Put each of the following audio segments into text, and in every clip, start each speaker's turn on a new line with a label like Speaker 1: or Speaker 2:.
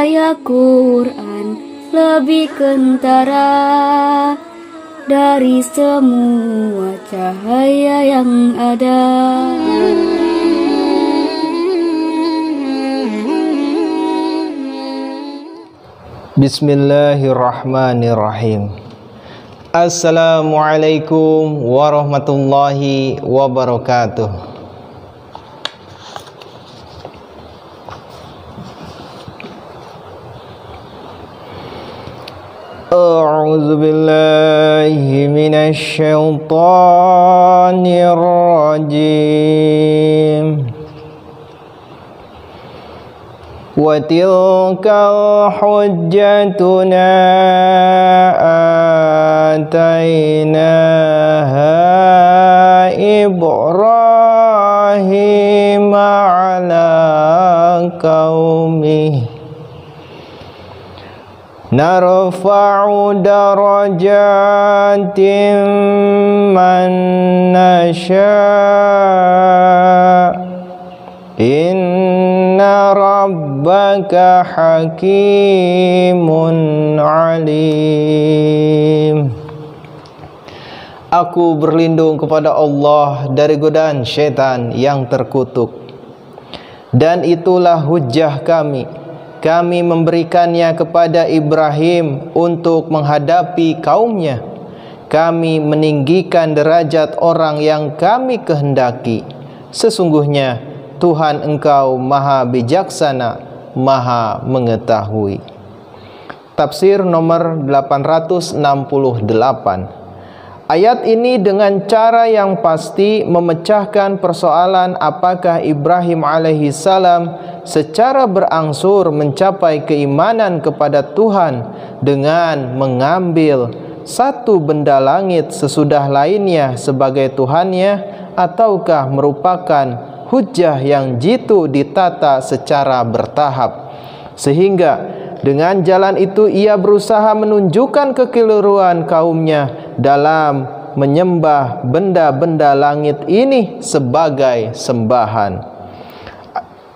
Speaker 1: cahaya Quran lebih kentara dari semua cahaya yang ada.
Speaker 2: Bismillahirrahmanirrahim. Assalamualaikum warahmatullahi wabarakatuh. A'udzu billahi minasy syaithanir rajim. Wa tilkal hujjatuna atainaha Ibrahim ala qaumih narfa'u darajatin man nasha' inna rabbaka hakimun alim. Aku berlindung kepada Allah dari godaan syaitan yang terkutuk. Dan itulah hujjah kami. Kami memberikannya kepada Ibrahim untuk menghadapi kaumnya. Kami meninggikan derajat orang yang kami kehendaki. Sesungguhnya Tuhan engkau maha bijaksana, maha mengetahui. Tafsir nomor 868. Ayat ini dengan cara yang pasti memecahkan persoalan apakah Ibrahim alaihissalam secara berangsur mencapai keimanan kepada Tuhan dengan mengambil satu benda langit sesudah lainnya sebagai Tuhannya, ataukah merupakan hujjah yang jitu ditata secara bertahap, sehingga dengan jalan itu ia berusaha menunjukkan kekeliruan kaumnya dalam menyembah benda-benda langit ini sebagai sembahan.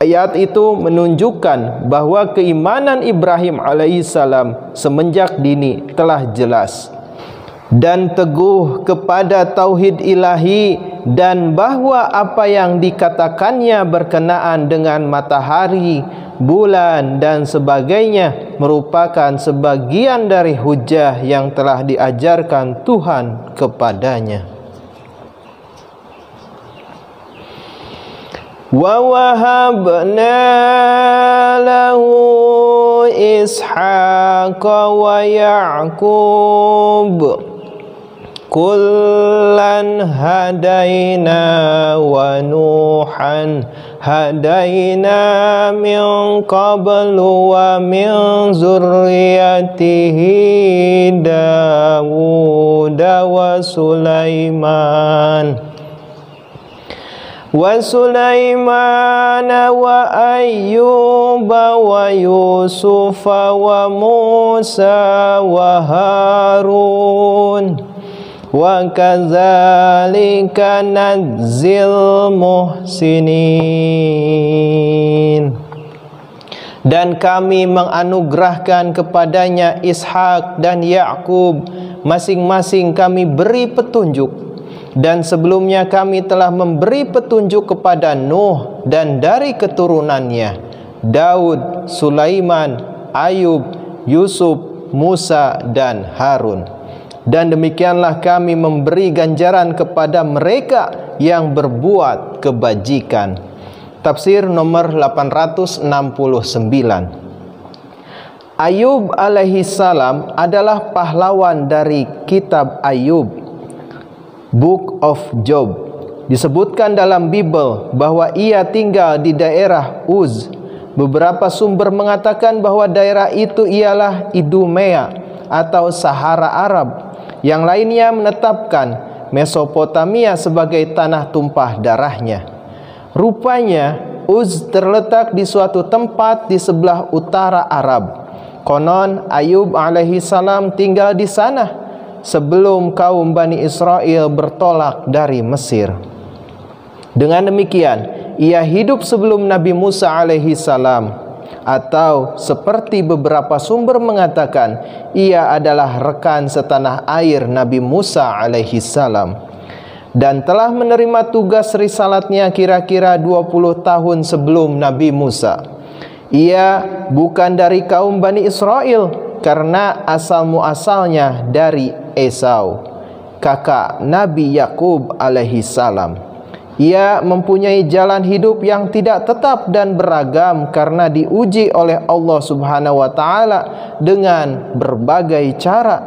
Speaker 2: Ayat itu menunjukkan bahwa keimanan Ibrahim alaihissalam semenjak dini telah jelas dan teguh kepada tauhid ilahi, dan bahwa apa yang dikatakannya berkenaan dengan matahari, bulan dan sebagainya merupakan sebagian dari hujjah yang telah diajarkan Tuhan kepadanya. Wa wahabna lahu Ishaqa wa Ya'qub kullan hadaina wa Nuhan hadaina min qablu wa min zurriyatihi Dawud wa Sulaiman wa Ayyuba wa Yusufa wa Musa wa Harun wa kadzalika nadzil muhsinin. Dan kami menganugerahkan kepadanya Ishak dan Ya'qub, masing-masing kami beri petunjuk. Dan sebelumnya kami telah memberi petunjuk kepada Nuh dan dari keturunannya Daud, Sulaiman, Ayub, Yusuf, Musa dan Harun. Dan demikianlah kami memberi ganjaran kepada mereka yang berbuat kebajikan. Tafsir nomor 869. Ayub alaihissalam adalah pahlawan dari kitab Ayub, Book of Job. Disebutkan dalam Bible bahwa ia tinggal di daerah Uz. Beberapa sumber mengatakan bahwa daerah itu ialah Idumea atau Sahara Arab. Yang lainnya menetapkan Mesopotamia sebagai tanah tumpah darahnya. Rupanya Uz terletak di suatu tempat di sebelah utara Arab. Konon Ayub alaihissalam tinggal di sana sebelum kaum Bani Israel bertolak dari Mesir. Dengan demikian, ia hidup sebelum Nabi Musa alaihissalam. atau seperti beberapa sumber mengatakan ia adalah rekan setanah air Nabi Musa alaihi salam, dan telah menerima tugas risalatnya kira-kira 20 tahun sebelum Nabi Musa. Ia bukan dari kaum Bani Israel karena asal-muasalnya dari Esau, kakak Nabi Yakub alaihi salam. Ia mempunyai jalan hidup yang tidak tetap dan beragam karena diuji oleh Allah Subhanahu wa taala dengan berbagai cara,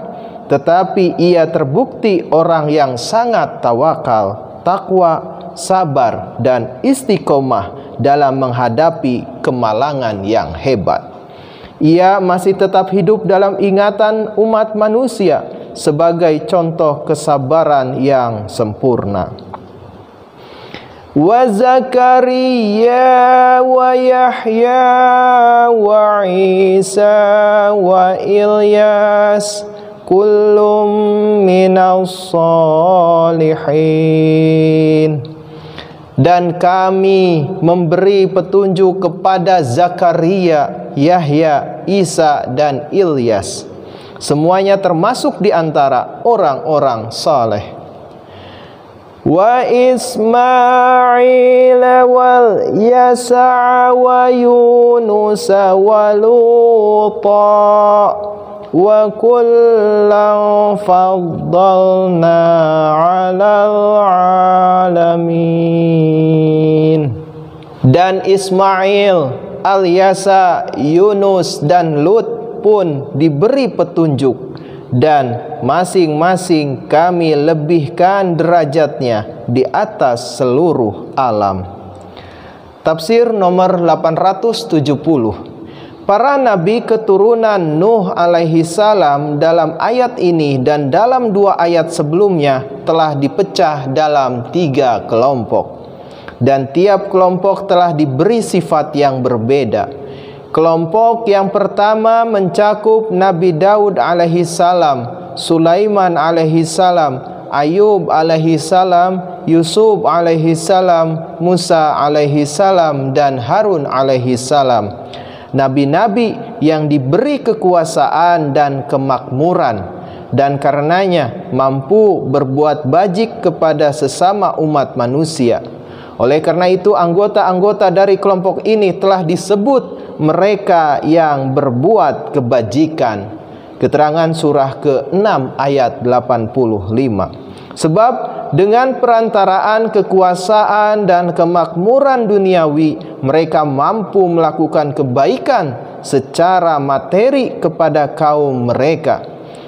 Speaker 2: tetapi ia terbukti orang yang sangat tawakal, takwa, sabar dan istiqomah dalam menghadapi kemalangan yang hebat. Ia masih tetap hidup dalam ingatan umat manusia sebagai contoh kesabaran yang sempurna. Wa Zakaria wa Yahya wa Isa wa Ilyas kullum minas salihin. Dan kami memberi petunjuk kepada Zakaria, Yahya, Isa dan Ilyas. Semuanya termasuk di antara orang-orang saleh. Wa Ismail wal Yasa wa Yunus wa Luta wa kullan faddalna 'alal 'alamin. Dan Ismail, Al-Yasa, Yunus dan Lut pun diberi petunjuk, dan masing-masing kami lebihkan derajatnya di atas seluruh alam. Tafsir nomor 870. Para nabi keturunan Nuh alaihi salam dalam ayat ini dan dalam 2 ayat sebelumnya telah dipecah dalam 3 kelompok, dan tiap kelompok telah diberi sifat yang berbeda. Kelompok yang pertama mencakup Nabi Daud alaihi salam, Sulaiman alaihi salam, Ayub alaihi salam, Yusuf alaihi salam, Musa alaihi salam dan Harun alaihi salam. Nabi-nabi yang diberi kekuasaan dan kemakmuran, dan karenanya mampu berbuat bajik kepada sesama umat manusia. Oleh karena itu anggota-anggota dari kelompok ini telah disebut mereka yang berbuat kebajikan. Keterangan surah ke-6 ayat 85. Sebab dengan perantaraan kekuasaan dan kemakmuran duniawi, mereka mampu melakukan kebaikan secara materi kepada kaum mereka.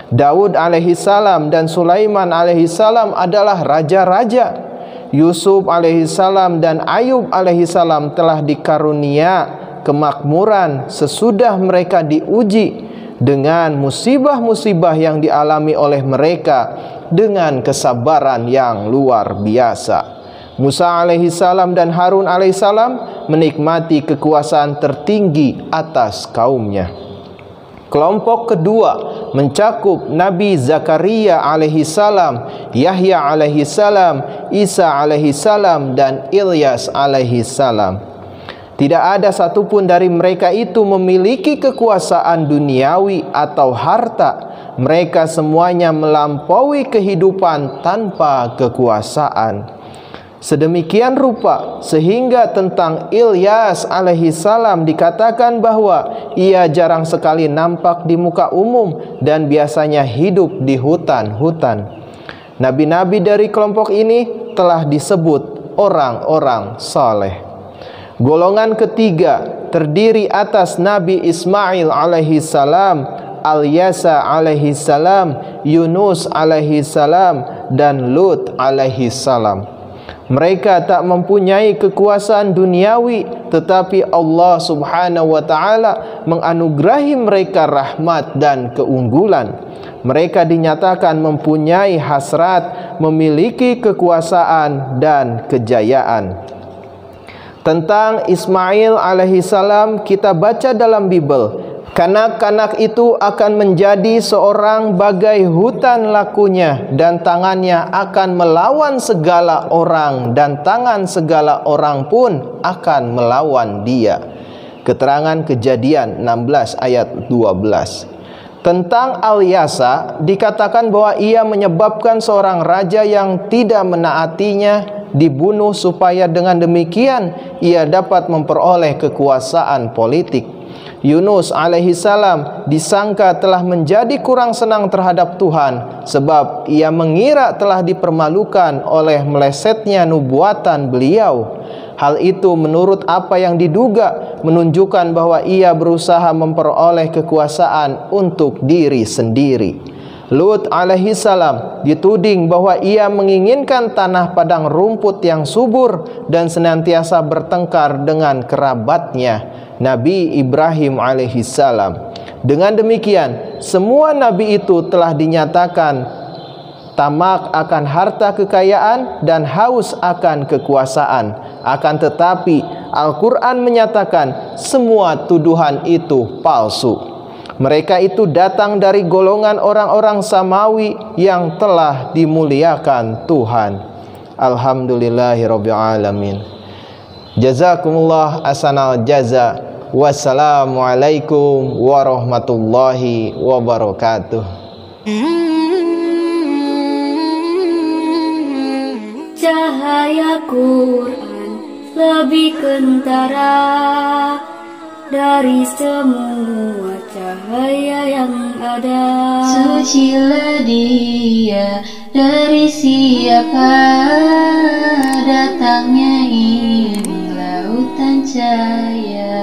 Speaker 2: Daud alaihi salam dan Sulaiman alaihi salam adalah raja-raja. Yusuf alaihi salam dan Ayub alaihi salam telah dikarunia kemakmuran sesudah mereka diuji dengan musibah-musibah yang dialami oleh mereka dengan kesabaran yang luar biasa. Musa alaihi salam dan Harun alaihi salam menikmati kekuasaan tertinggi atas kaumnya. Kelompok kedua mencakup Nabi Zakaria alaihi salam, Yahya alaihi salam, Isa alaihi salam dan Ilyas alaihi salam. Tidak ada satupun dari mereka itu memiliki kekuasaan duniawi atau harta. Mereka semuanya melampaui kehidupan tanpa kekuasaan. Sedemikian rupa sehingga tentang Ilyas alaihi salam dikatakan bahwa ia jarang sekali nampak di muka umum dan biasanya hidup di hutan-hutan. Nabi-nabi dari kelompok ini telah disebut orang-orang saleh. Golongan ketiga terdiri atas Nabi Ismail alaihi salam, Al-Yasa alaihi salam, Yunus alaihi salam dan Lut alaihi salam. Mereka tak mempunyai kekuasaan duniawi, tetapi Allah Subhanahu wa taala menganugerahi mereka rahmat dan keunggulan. Mereka dinyatakan mempunyai hasrat, memiliki kekuasaan dan kejayaan. Tentang Ismail alaihi salam kita baca dalam Bible, kanak-kanak itu akan menjadi seorang bagai hutan lakunya, dan tangannya akan melawan segala orang, dan tangan segala orang pun akan melawan dia. Keterangan Kejadian 16 ayat 12. Tentang Al-Yasa dikatakan bahwa ia menyebabkan seorang raja yang tidak menaatinya dibunuh supaya dengan demikian ia dapat memperoleh kekuasaan politik. Yunus alaihissalam disangka telah menjadi kurang senang terhadap Tuhan sebab ia mengira telah dipermalukan oleh melesetnya nubuatan beliau. Hal itu menurut apa yang diduga menunjukkan bahwa ia berusaha memperoleh kekuasaan untuk diri sendiri. Lut alaihissalam dituding bahwa ia menginginkan tanah padang rumput yang subur dan senantiasa bertengkar dengan kerabatnya, Nabi Ibrahim alaihissalam. Dengan demikian, semua nabi itu telah dinyatakan tamak akan harta kekayaan dan haus akan kekuasaan. Akan tetapi Al-Quran menyatakan semua tuduhan itu palsu. Mereka itu datang dari golongan orang-orang samawi yang telah dimuliakan Tuhan. Alhamdulillahirabbil alamin. Jazakumullah ahsanal jaza. Wassalamualaikum warahmatullahi wabarakatuh.
Speaker 1: Cahaya Quran lebih kentara dari semua cahaya yang ada.
Speaker 3: Sucilah dia dari siapa datangnya ini lautan cahaya.